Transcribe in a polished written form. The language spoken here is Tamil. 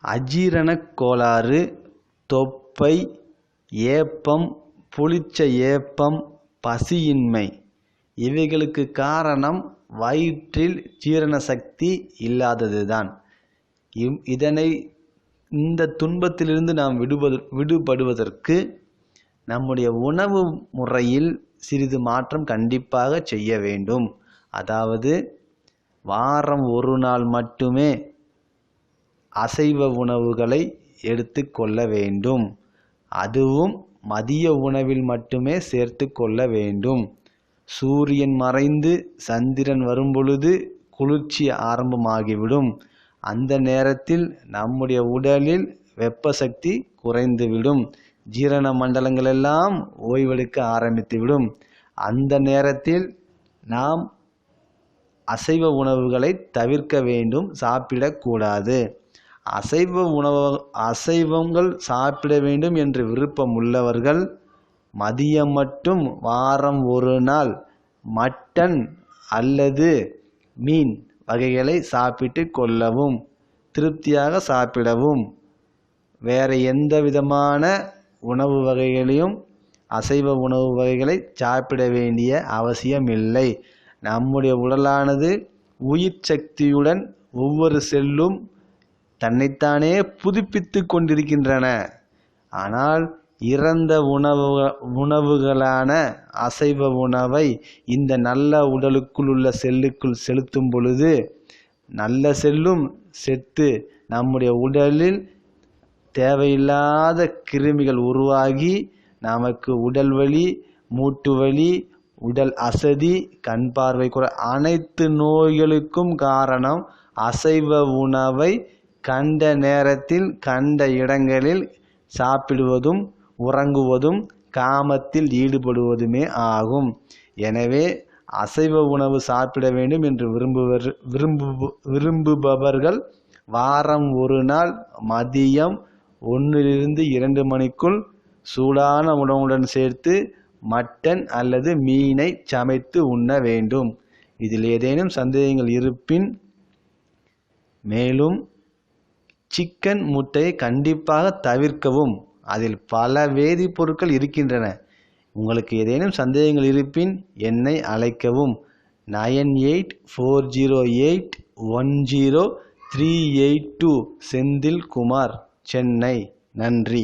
அஜீரணக் கோளாறு, தொப்பை, ஏப்பம், புளிச்ச ஏப்பம், பசியின்மை இவைகளுக்கு காரணம் வயிற்றில் ஜீரண சக்தி இல்லாததுதான். இந்த துன்பத்திலிருந்து நாம் விடுபடுவதற்கு நம்முடைய உணவு முறையில் சிறிது மாற்றம் கண்டிப்பாக செய்ய வேண்டும். அதாவது வாரம் ஒரு நாள் மட்டுமே அசைவ உணவுகளை எடுத்து கொள்ள வேண்டும். அதுவும் மதிய உணவில் மட்டுமே சேர்த்து கொள்ள வேண்டும். சூரியன் மறைந்து சந்திரன் வரும்பொழுது குளிர்ச்சி ஆரம்பமாகிவிடும். அந்த நேரத்தில் நம்முடைய உடலில் வெப்ப சக்தி குறைந்துவிடும். ஜீரண மண்டலங்கள் எல்லாம் ஓய்வெடுக்க ஆரம்பித்துவிடும். அந்த நேரத்தில் நாம் அசைவ உணவுகளை தவிர்க்க வேண்டும், சாப்பிடக்கூடாது. அசைவங்கள் சாப்பிட வேண்டும் என்று விருப்பம் உள்ளவர்கள் மதியம் மட்டும் வாரம் ஒரு நாள் மட்டன் அல்லது மீன் வகைகளை சாப்பிட்டு கொள்ளவும், திருப்தியாக சாப்பிடவும். வேறு எந்த விதமான உணவு வகைகளையும் அசைவ உணவு வகைகளை சாப்பிட வேண்டிய அவசியமில்லை. நம்முடைய உடலானது உயிர் சக்தியுடன் ஒவ்வொரு செல்லும் தன்னைத்தானே புதுப்பித்து கொண்டிருக்கின்றன. ஆனால் இறந்த உணவுகளான அசைவ உணவை இந்த நல்ல உடலுக்குள் உள்ள செல்லுக்குள் செலுத்தும் பொழுது நல்ல செல்லும் செத்து நம்முடைய உடலில் தேவையில்லாத கிருமிகள் உருவாகி நமக்கு உடல் வலி, மூட்டு வலி, உடல் அசதி, கண் பார்வை குறை அனைத்து நோய்களுக்கும் காரணம் அசைவ உணவை கண்ட நேரத்தில் கண்ட இடங்களில் சாப்பிடுவதும் உறங்குவதும் காமத்தில் ஈடுபடுவதுமே ஆகும். எனவே அசைவ உணவு சாப்பிட வேண்டும் என்று விரும்புபவர்கள் வாரம் ஒரு நாள் மதியம் 1-2 மணிக்குள் சூடான உணவுடன் சேர்த்து மட்டன் அல்லது மீனை சமைத்து உண்ண வேண்டும். இதில் ஏதேனும் சந்தேகங்கள் இருப்பின் மேலும் சிக்கன், முட்டையை கண்டிப்பாக தவிர்க்கவும். அதில் பல வேதிப்பொருட்கள் இருக்கின்றன. உங்களுக்கு ஏதேனும் சந்தேகங்கள் இருப்பின் என்னை அழைக்கவும். 9840810382 செந்தில் குமார், சென்னை. நன்றி.